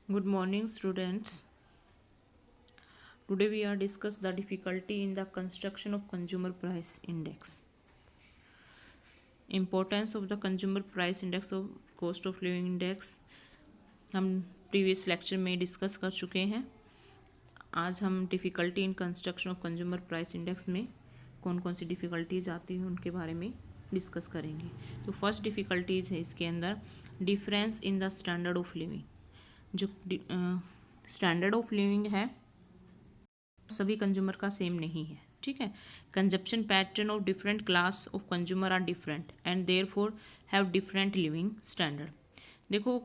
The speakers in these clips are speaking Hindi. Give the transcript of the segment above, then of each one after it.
Good morning, students. Today we are discuss the difficulty in the construction of consumer price index. Importance of the consumer price index of cost of living index हम प्रीवियस लेक्चर में डिस्कस कर चुके हैं. आज हम difficulty in construction of consumer price index में कौन कौन सी डिफ़िकल्टीज आती हैं उनके बारे में डिस्कस करेंगे. तो फर्स्ट डिफ़िकल्टीज़ है इसके अंदर difference in the standard of living. जो स्टैंडर्ड ऑफ लिविंग है सभी कंज्यूमर का सेम नहीं है. ठीक है. Consumption pattern of different class of consumer are different and therefore have different living standard. देखो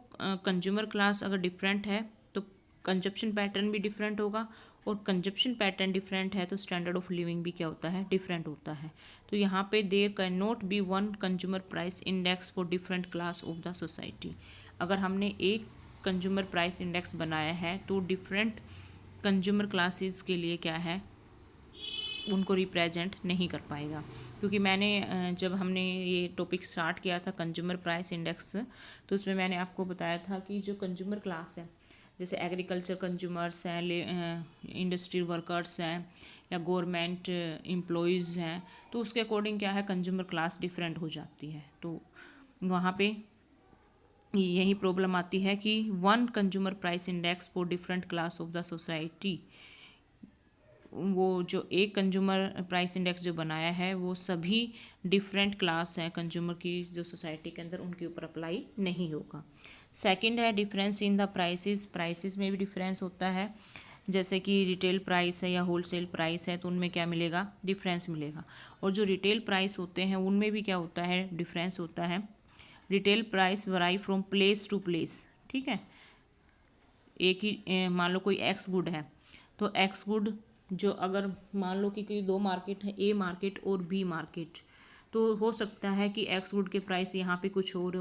कंज्यूमर क्लास अगर डिफरेंट है तो कंजप्शन पैटर्न भी डिफरेंट होगा और कंजप्शन पैटर्न डिफरेंट है तो स्टैंडर्ड ऑफ लिविंग भी क्या होता है, डिफरेंट होता है. तो यहाँ पे there can not be one consumer price index for different class of the society. अगर हमने एक कंज्यूमर प्राइस इंडेक्स बनाया है तो डिफरेंट कंज्यूमर क्लासेस के लिए क्या है, उनको रिप्रेजेंट नहीं कर पाएगा. क्योंकि मैंने जब हमने ये टॉपिक स्टार्ट किया था कंज्यूमर प्राइस इंडेक्स, तो उसमें मैंने आपको बताया था कि जो कंज्यूमर क्लास है जैसे एग्रीकल्चर कंज्यूमर्स हैं, इंडस्ट्रियल वर्कर्स हैं या गवर्नमेंट एम्प्लॉयज़ हैं, तो उसके अकॉर्डिंग क्या है कंज्यूमर क्लास डिफरेंट हो जाती है. तो वहाँ पे यही प्रॉब्लम आती है कि one consumer price index for different class of the society. वो जो एक कंज्यूमर प्राइस इंडेक्स जो बनाया है वो सभी डिफरेंट क्लास हैं कंज्यूमर की जो सोसाइटी के अंदर उनके ऊपर अप्लाई नहीं होगा. सेकंड है difference in the prices. Prices में भी डिफरेंस होता है. जैसे कि रिटेल प्राइस है या होलसेल प्राइस है तो उनमें क्या मिलेगा, डिफरेंस मिलेगा. और जो रिटेल प्राइस होते हैं उनमें भी क्या होता है, डिफरेंस होता है. Retail price varies from place to place. ठीक है. एक ही मान लो कोई एक्स गुड है तो एक्स गुड जो अगर मान लो कि कोई दो मार्केट है, ए मार्केट और बी मार्केट, तो हो सकता है कि एक्स गुड के प्राइस यहाँ पे कुछ और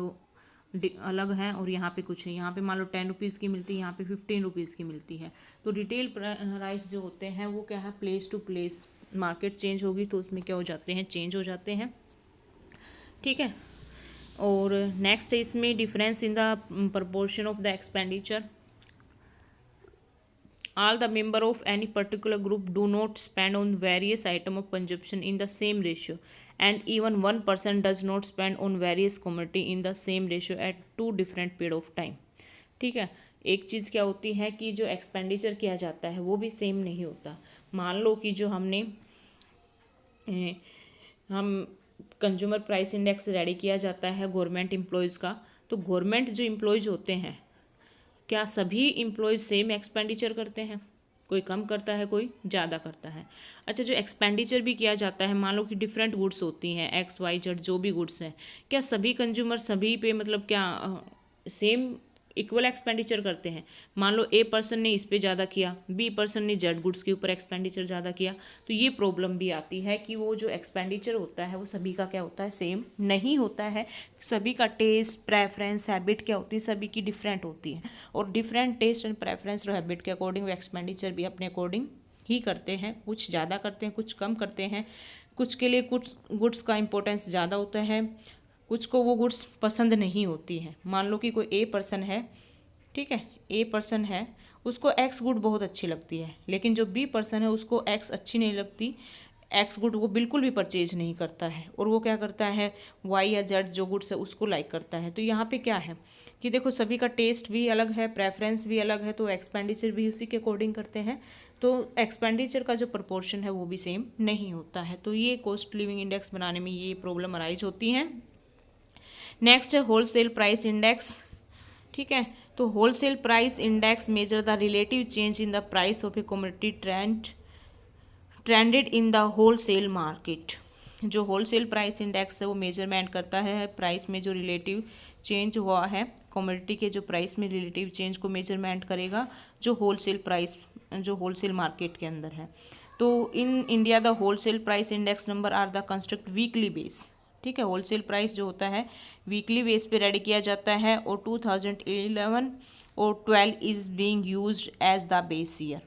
अलग हैं और यहाँ पे कुछ है. यहाँ पे मान लो 10 रुपीज़ की मिलती है, यहाँ पे 15 रुपीज़ की मिलती है. तो रिटेल प्राइस जो होते हैं वो क्या है, place to place. Market change होगी तो उसमें क्या हो जाते हैं, चेंज हो जाते हैं. ठीक है. और नेक्स्ट है इसमें difference in the proportion of the expenditure. All the member of any particular group do not spend on various item of consumption in the same ratio, and even one person does not spend on various commodity in the same ratio at two different period of time. ठीक है. एक चीज़ क्या होती है कि जो एक्सपेंडिचर किया जाता है वो भी सेम नहीं होता. मान लो कि जो हम कंज्यूमर प्राइस इंडेक्स रेडी किया जाता है गवर्नमेंट एम्प्लॉयज़ का, तो गवर्नमेंट जो एम्प्लॉयज़ होते हैं क्या सभी एम्प्लॉयज़ सेम एक्सपेंडिचर करते हैं, कोई कम करता है कोई ज़्यादा करता है. अच्छा, जो एक्सपेंडिचर भी किया जाता है मान लो कि डिफरेंट गुड्स होती हैं, एक्स वाई जेड जो भी गुड्स हैं, क्या सभी कंज्यूमर सभी पे मतलब क्या सेम इक्वल एक्सपेंडिचर करते हैं. मान लो ए पर्सन ने इस पे ज़्यादा किया, बी पर्सन ने जेड गुड्स के ऊपर एक्सपेंडिचर ज़्यादा किया, तो ये प्रॉब्लम भी आती है कि वो जो एक्सपेंडिचर होता है वो सभी का क्या होता है, सेम नहीं होता है. सभी का टेस्ट प्रेफरेंस हैबिट क्या होती है, सभी की डिफरेंट होती है. और डिफरेंट टेस्ट एंड प्रेफरेंस और हैबिट के अकॉर्डिंग वो एक्सपेंडिचर भी अपने अकॉर्डिंग ही करते हैं. कुछ ज़्यादा करते हैं, कुछ कम करते हैं. कुछ के लिए कुछ गुड्स का इंपॉर्टेंस ज़्यादा होता है, कुछ को वो गुड्स पसंद नहीं होती हैं. मान लो कि कोई ए पर्सन है, ठीक है, ए पर्सन है, उसको एक्स गुड बहुत अच्छी लगती है, लेकिन जो बी पर्सन है उसको एक्स अच्छी नहीं लगती. एक्स गुड वो बिल्कुल भी परचेज नहीं करता है और वो क्या करता है, वाई या जेड जो गुड्स है उसको लाइक करता है. तो यहाँ पे क्या है कि देखो सभी का टेस्ट भी अलग है, प्रेफरेंस भी अलग है, तो एक्सपेंडिचर भी उसी के अकॉर्डिंग करते हैं. तो एक्सपेंडिचर का जो प्रपोर्शन है वो भी सेम नहीं होता है. तो ये कॉस्ट लिविंग इंडेक्स बनाने में ये प्रॉब्लम अराइज होती हैं. नेक्स्ट है होलसेल प्राइस इंडेक्स. ठीक है. तो wholesale price index measure the relative change in the price of A commodity trended in the wholesale market. जो होलसेल प्राइस इंडेक्स है वो मेजरमेंट करता है प्राइस में जो रिलेटिव चेंज हुआ है, कमोडिटी के जो प्राइस में रिलेटिव चेंज को मेजरमेंट करेगा जो होलसेल प्राइस जो होलसेल मार्केट के अंदर है. तो in India the wholesale price index number are the construct weekly base. ठीक है. होलसेल प्राइस जो होता है वीकली बेस पे रेडी किया जाता है और 2011 और 12 is being used as the base year.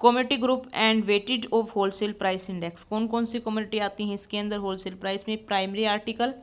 Commodity group and weightage of wholesale price index, कौन कौन सी कमोडिटी आती हैं इसके अंदर होलसेल प्राइस में? Primary article,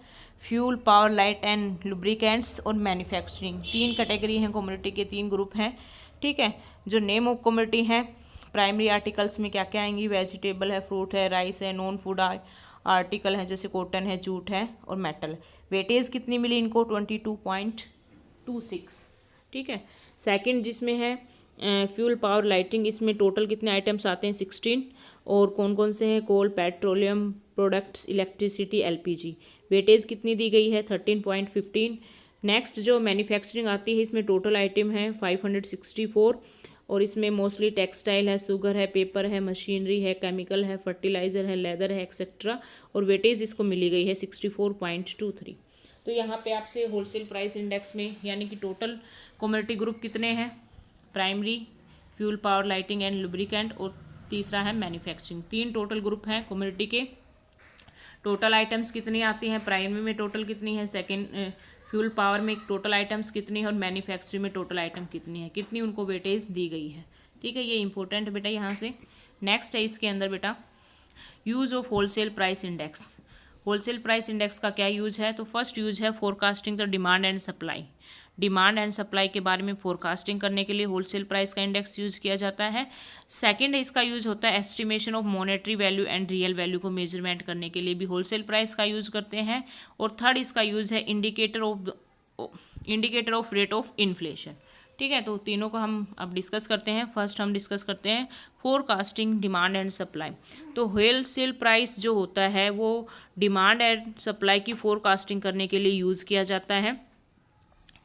fuel, power, light and lubricants और मैन्युफैक्चरिंग। 3 कैटेगरी हैं कमोडिटी के, 3 ग्रुप हैं, ठीक है। जो नेम ऑफ कमोडिटी हैं, प्राइमरी आर्टिकल्स में क्या क्या आएंगी? वेजिटेबल है, फ्रूट है, राइस है, नॉन फूड आर्टिकल है जैसे कॉटन है, जूट है और मेटल। वेटेज कितनी मिली इनको? 22.26, ठीक है। सेकंड जिसमें है फ्यूल, पावर, लाइटिंग, इसमें टोटल कितने आइटम्स आते हैं? 16। और कौन कौन से हैं? Coal, petroleum products, electricity, LPG. Weightage कितनी दी गई है? 13.15। नेक्स्ट जो मैन्युफैक्चरिंग आती है, इसमें टोटल आइटम है 564 और इसमें मोस्टली टेक्सटाइल है, शुगर है, पेपर है, मशीनरी है, केमिकल है, फर्टिलाइज़र है, लेदर है, एक्सेट्रा। और वेटेज इसको मिली गई है 64.23। तो यहाँ पे आपसे होलसेल प्राइस इंडेक्स में यानी कि टोटल कमोडिटी ग्रुप कितने हैं? Primary, fuel, power, lighting and lubricant और तीसरा है मैन्युफैक्चरिंग। 3 टोटल ग्रुप हैं कमोडिटी के। टोटल आइटम्स कितनी आती हैं? प्राइमरी में टोटल कितनी है, सेकेंड फ्यूल पावर में टोटल आइटम्स कितनी है और मैन्युफैक्चरिंग में टोटल आइटम कितनी है, कितनी उनको वेटेज दी गई है, ठीक है। ये इंपॉर्टेंट बेटा यहाँ से। नेक्स्ट है इसके अंदर बेटा use of wholesale price index. Wholesale price index का क्या यूज है? तो फर्स्ट यूज है forecasting the demand and supply. Demand and supply के बारे में फोरकास्टिंग करने के लिए होलसेल प्राइस का इंडेक्स यूज किया जाता है। सेकंड इसका यूज होता है estimation of monetary value and real value को मेजरमेंट करने के लिए भी होलसेल प्राइस का यूज करते हैं। और थर्ड इसका यूज है indicator of rate of inflation, ठीक है। तो तीनों को हम अब डिस्कस करते हैं। फर्स्ट हम डिस्कस करते हैं फोरकास्टिंग डिमांड एंड सप्लाई। तो होलसेल प्राइस जो होता है वो डिमांड एंड सप्लाई की फोरकास्टिंग करने के लिए यूज़ किया जाता है।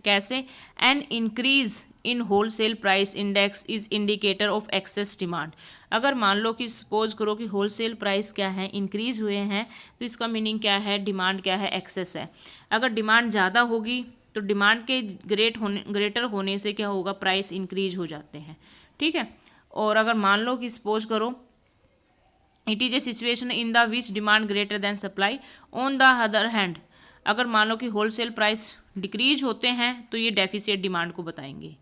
कैसे? An increase in wholesale price index is indicator of excess demand. अगर मान लो कि सपोज करो कि होलसेल प्राइस क्या है, इंक्रीज हुए हैं, तो इसका मीनिंग क्या है? डिमांड क्या है? एक्सेस है। अगर डिमांड ज़्यादा होगी तो डिमांड के ग्रेटर होने से क्या होगा? प्राइस इंक्रीज हो जाते हैं, ठीक है। और अगर मान लो कि सपोज करो it is a situation in the which demand greater than supply. On the other hand अगर मान लो कि होलसेल प्राइस डिक्रीज होते हैं तो ये डेफिसिट डिमांड को बताएंगे,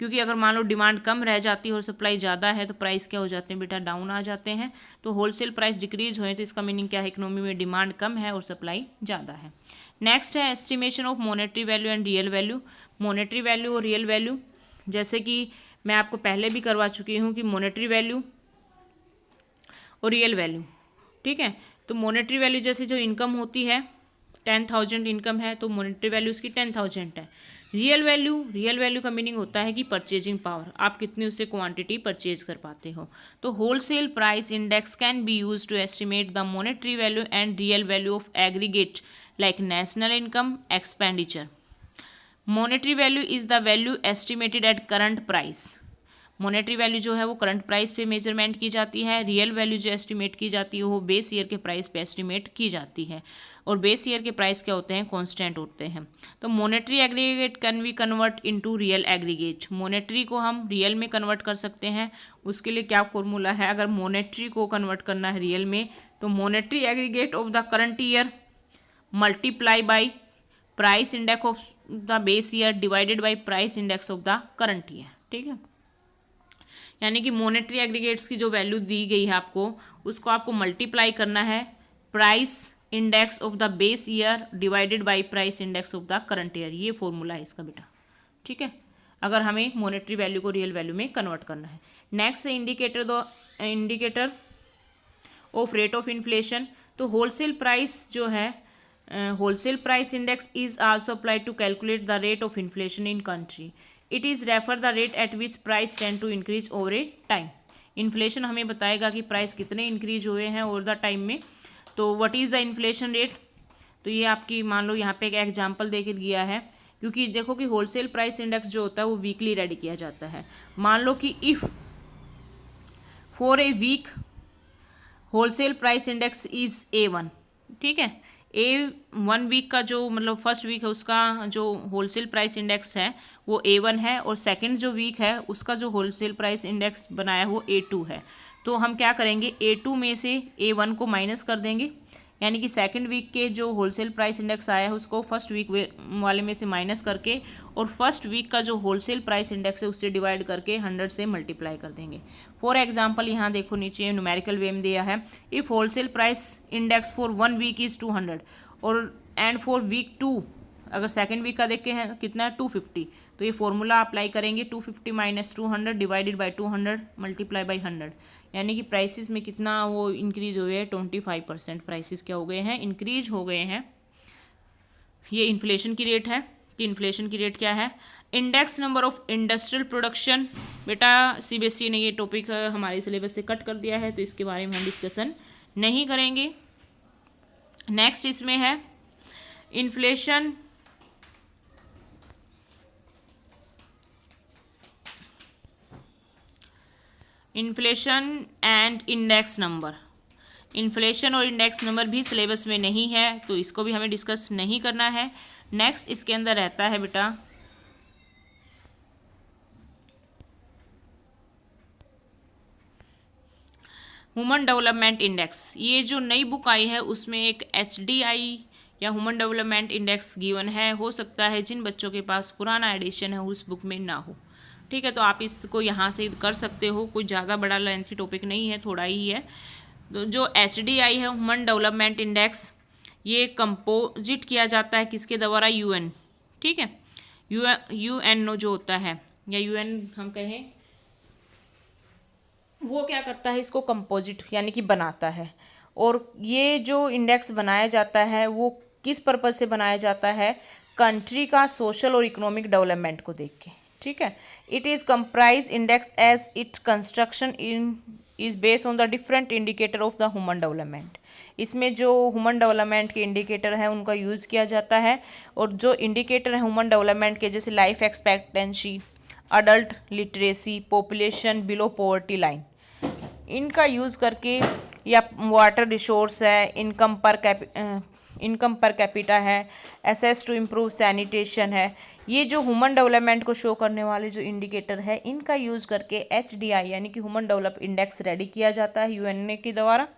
क्योंकि अगर मान लो डिमांड कम रह जाती है और सप्लाई ज़्यादा है तो प्राइस क्या हो जाते हैं बेटा? डाउन आ जाते हैं। तो होलसेल प्राइस डिक्रीज हुए तो इसका मीनिंग क्या है? इकोनॉमी में डिमांड कम है और सप्लाई ज़्यादा है। नेक्स्ट है estimation of monetary value and real value. Monetary value और रियल वैल्यू, जैसे कि मैं आपको पहले भी करवा चुकी हूँ कि मॉनेटरी वैल्यू और रियल वैल्यू, ठीक है। तो मॉनेटरी वैल्यू जैसे जो इनकम होती है 10,000 इनकम है तो मॉनेटरी वैल्यू उसकी 10,000 है। रियल वैल्यू का मीनिंग होता है कि परचेजिंग पावर, आप कितनी उससे क्वांटिटी परचेज कर पाते हो। तो wholesale price index can be use to estimate the monetary value and real value of aggregate like national income, expenditure. Monetary value is the value estimated at current price. Monetary value जो है वो करंट प्राइस पे मेजरमेंट की जाती है। रियल वैल्यू जो एस्टिमेट की जाती है वो बेस ईयर के प्राइस पे एस्टिमेट की जाती है, और बेस ईयर के प्राइस क्या होते हैं? कांस्टेंट होते हैं। तो monetary aggregate can we convert into real aggregate. Monetary को हम रियल में कन्वर्ट कर सकते हैं। उसके लिए क्या फॉर्मूला है? अगर मॉनेटरी को कन्वर्ट करना है रियल में तो monetary aggregate of the current year multiply by price index of the base year divided by price index of the current year, ठीक है। यानी कि मॉनेटरी एग्रीगेट्स की जो वैल्यू दी गई है आपको, उसको आपको मल्टीप्लाई करना है price index of the base year divided by price index of the current year. ये फॉर्मूला है इसका बेटा, ठीक है, अगर हमें मॉनेटरी वैल्यू को रियल वैल्यू में कन्वर्ट करना है। नेक्स्ट है indicator of rate of inflation. तो होलसेल प्राइस जो है wholesale price index is also applied to calculate the rate of inflation in country. It is refer the rate at which price tend to increase over a time. Inflation हमें बताएगा कि प्राइस कितने इंक्रीज हुए हैं ओवर द टाइम में। तो what is the inflation rate? तो ये आपकी मान लो यहाँ पे एक एग्जांपल दे के दिया है, क्योंकि देखो कि होलसेल प्राइस इंडेक्स जो होता है वो वीकली रेडी किया जाता है। मान लो कि if for a week wholesale price index is A1, ठीक है। A1 वीक का जो मतलब फर्स्ट वीक है उसका जो होलसेल प्राइस इंडेक्स है वो A1 है, और सेकंड जो वीक है उसका जो होलसेल प्राइस इंडेक्स बनाया वो A2 है। तो हम क्या करेंगे? A2 में से A1 को माइनस कर देंगे, यानी कि सेकंड वीक के जो होलसेल प्राइस इंडेक्स आया है उसको फर्स्ट वीक वाले में से माइनस करके और फर्स्ट वीक का जो होलसेल प्राइस इंडेक्स है उससे डिवाइड करके 100 से मल्टीप्लाई कर देंगे। फॉर एग्जांपल यहाँ देखो नीचे न्यूमेरिकल वे में दिया है, if wholesale price index for 1 week is 200 और एंड फॉर वीक 2 अगर सेकेंड वीक का देखे हैं कितना है 250, तो ये फॉर्मूला अप्लाई करेंगे 250 minus 200 divided by 200 multiply by 100, यानी कि प्राइसेस में कितना वो इंक्रीज हुए हैं 25% प्राइसेस क्या हो गए हैं, इंक्रीज हो गए हैं। ये इन्फ्लेशन की रेट है कि इन्फ्लेशन की रेट क्या है। Index number of industrial production, बेटा सीबीएसई ने ये टॉपिक हमारे सिलेबस से कट कर दिया है तो इसके बारे में हम डिस्कशन नहीं करेंगे। नेक्स्ट इसमें है inflation and index number. Inflation और इंडेक्स नंबर भी सिलेबस में नहीं है तो इसको भी हमें डिस्कस नहीं करना है। नेक्स्ट इसके अंदर रहता है बेटा ह्यूमन डेवलपमेंट इंडेक्स। ये जो नई बुक आई है उसमें एक HDI या ह्यूमन डेवलपमेंट इंडेक्स गिवन है। हो सकता है जिन बच्चों के पास पुराना एडिशन है उस बुक में ना हो, ठीक है, तो आप इसको यहाँ से कर सकते हो। कोई ज़्यादा बड़ा लेंथी टॉपिक नहीं है, थोड़ा ही है। तो जो HDI है ह्यूमन डेवलपमेंट इंडेक्स, ये कंपोजिट किया जाता है किसके द्वारा, UN, ठीक है, UN जो होता है या UN हम कहें, वो क्या करता है इसको कंपोजिट यानी कि बनाता है। और ये जो इंडेक्स बनाया जाता है वो किस पर्पज़ से बनाया जाता है, कंट्री का सोशल और इकोनॉमिक डेवलपमेंट को देख के, ठीक है। It is comprise index as its construction in is based on the different indicator of the human development. इसमें जो ह्यूमन डेवलपमेंट के इंडिकेटर हैं उनका यूज़ किया जाता है, और जो इंडिकेटर है ह्यूमन डेवलपमेंट के जैसे life expectancy, adult literacy, population below poverty line, इनका यूज़ करके, या वाटर रिसोर्स है, इनकम पर कैपिटा है, एसेस टू इम्प्रूव सैनिटेशन है, ये जो ह्यूमन डेवलपमेंट को शो करने वाले जो इंडिकेटर है इनका यूज़ करके HDI यानी कि ह्यूमन डेवलप इंडेक्स रेडी किया जाता है UN के द्वारा,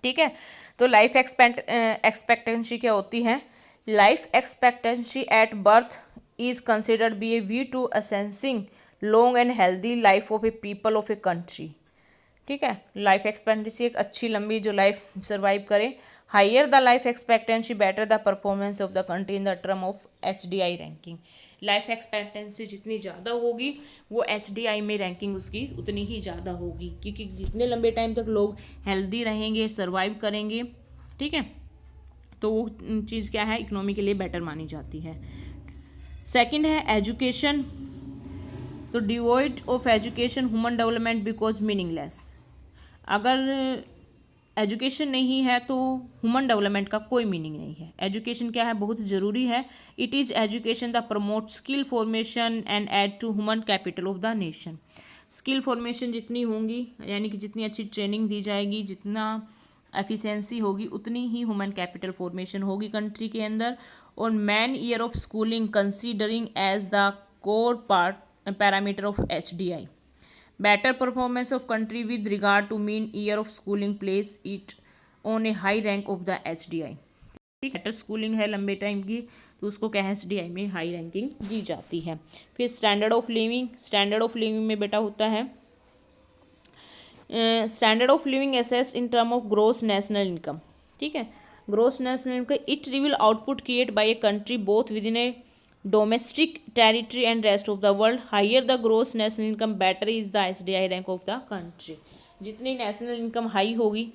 ठीक है। तो लाइफ एक्सपेक्टेंसी क्या होती है, life expectancy at birth is considered be a way to assessing long and healthy life of a people of a country, ठीक है। लाइफ एक्सपेक्टेंसी एक अच्छी लंबी जो लाइफ सर्वाइव करे। Higher the life expectancy better the performance of the country in the term of HDI ranking. Life expectancy जितनी ज़्यादा होगी वो HDI में रैंकिंग उसकी उतनी ही ज़्यादा होगी, क्योंकि जितने लंबे टाइम तक लोग हेल्दी रहेंगे, सर्वाइव करेंगे, ठीक है, तो वो चीज़ क्या है, इकोनॉमी के लिए बेटर मानी जाती है। सेकंड है एजुकेशन। तो devoid of education human development because meaningless. अगर एजुकेशन नहीं है तो ह्यूमन डेवलपमेंट का कोई मीनिंग नहीं है। एजुकेशन क्या है, बहुत ज़रूरी है। It is education the promote skill formation and add to human capital of the nation. Skill formation जितनी होंगी, यानी कि जितनी अच्छी ट्रेनिंग दी जाएगी, जितना एफिशिएंसी होगी, उतनी ही ह्यूमन कैपिटल फॉर्मेशन होगी कंट्री के अंदर। और mean year of schooling considering as the core part parameter of HDI। Better performance of country with regard to mean year of schooling place it on a high rank of the HDI। Better schooling है लंबे टाइम की तो उसको क्या है HDI में हाई रैंकिंग दी जाती है। फिर standard of living. Standard of living में बेटा होता है standard of living assessed in term of gross national income, ठीक है। Gross national income it reveal output create by a country both with in a domestic territory and rest of the world। higher the gross national income better is the HDI rank of the country। जितनी नेशनल इनकम हाई होगी,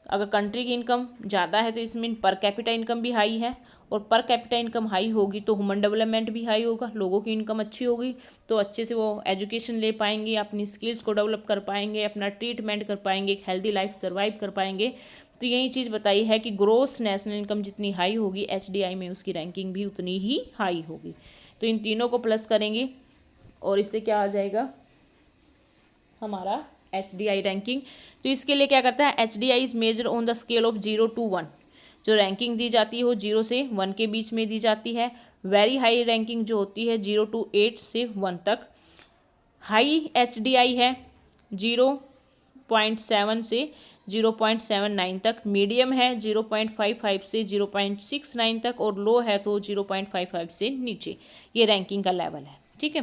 अगर कंट्री की इनकम ज़्यादा है तो इसमें पर कैपिटा इनकम भी हाई है, और पर कैपिटा इनकम हाई होगी तो ह्यूमन डेवलपमेंट भी हाई होगा, लोगों की इनकम अच्छी होगी तो अच्छे से वो एजुकेशन ले पाएंगे, अपनी स्किल्स को डेवलप कर पाएंगे, अपना ट्रीटमेंट कर पाएंगे, एक हेल्दी लाइफ सर्वाइव कर पाएंगे। तो यही चीज़ बताई है कि ग्रोस नेशनल इनकम जितनी हाई होगी HDI में उसकी रैंकिंग भी उतनी ही हाई होगी। तो इन तीनों को प्लस करेंगे और इससे क्या आ जाएगा हमारा HDI रैंकिंग। तो इसके लिए क्या करता है, HDI is major on the scale of 0 to 1। जो रैंकिंग दी जाती है वो 0 से 1 के बीच में दी जाती है। वेरी हाई रैंकिंग जो होती है 0 to 8 से 1 तक। हाई HDI है 0.7 से 0.79 तक, मीडियम है 0.55 से 0.69 तक, और लो है तो 0.55 से नीचे। ये रैंकिंग का लेवल है, ठीक है।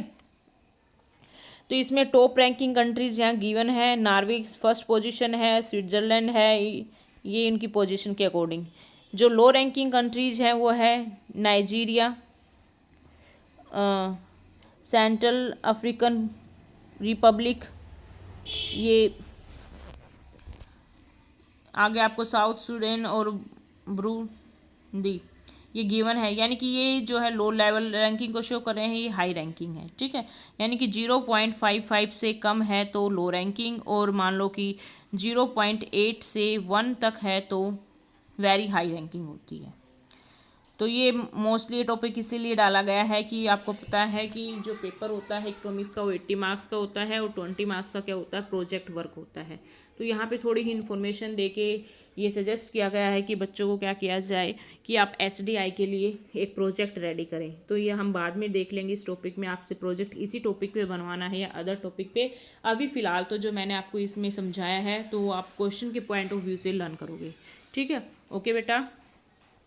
तो इसमें टॉप रैंकिंग कंट्रीज यहाँ गिवन है। नॉर्वे फर्स्ट पोजीशन है, स्विट्जरलैंड है, ये इनकी पोजीशन के अकॉर्डिंग। जो लो रैंकिंग कंट्रीज हैं वो है नाइजीरिया, सेंट्रल अफ्रीकन रिपब्लिक, ये आगे आपको साउथ सूडान और ब्रूंडी ये गिवन है। यानी कि ये जो है लो लेवल रैंकिंग को शो कर रहे हैं, ये हाई रैंकिंग है, ठीक है। यानी कि 0.55 से कम है तो लो रैंकिंग, और मान लो कि 0.8 से 1 तक है तो वेरी हाई रैंकिंग होती है। तो ये मोस्टली ये टॉपिक इसीलिए डाला गया है कि आपको पता है कि जो पेपर होता है इकोनॉमिक्स का वो 80 मार्क्स का होता है, और 20 मार्क्स का क्या होता है, प्रोजेक्ट वर्क होता है। तो यहाँ पे थोड़ी ही इन्फॉर्मेशन देके ये सजेस्ट किया गया है कि बच्चों को क्या किया जाए कि आप SDI के लिए एक प्रोजेक्ट रेडी करें। तो ये हम बाद में देख लेंगे, इस टॉपिक में आपसे प्रोजेक्ट इसी टॉपिक पे बनवाना है या अदर टॉपिक पे। अभी फ़िलहाल तो जो मैंने आपको इसमें समझाया है तो आप क्वेश्चन के पॉइंट ऑफ व्यू से लर्न करोगे, ठीक है। ओके बेटा,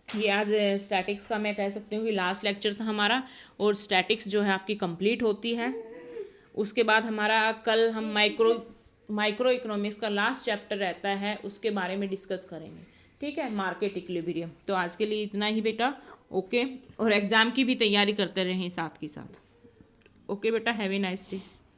ये आज स्टैटिक्स का मैं कह सकती हूँ कि लास्ट लेक्चर था हमारा, और स्टैटिक्स जो है आपकी कंप्लीट होती है। उसके बाद हमारा कल हम माइक्रो इकोनॉमिक्स का लास्ट चैप्टर रहता है, उसके बारे में डिस्कस करेंगे, ठीक है, मार्केट इक्विलिब्रियम। तो आज के लिए इतना ही बेटा, ओके। और एग्ज़ाम की भी तैयारी करते रहें साथ के साथ। ओके बेटा, हैव ए नाइस डे।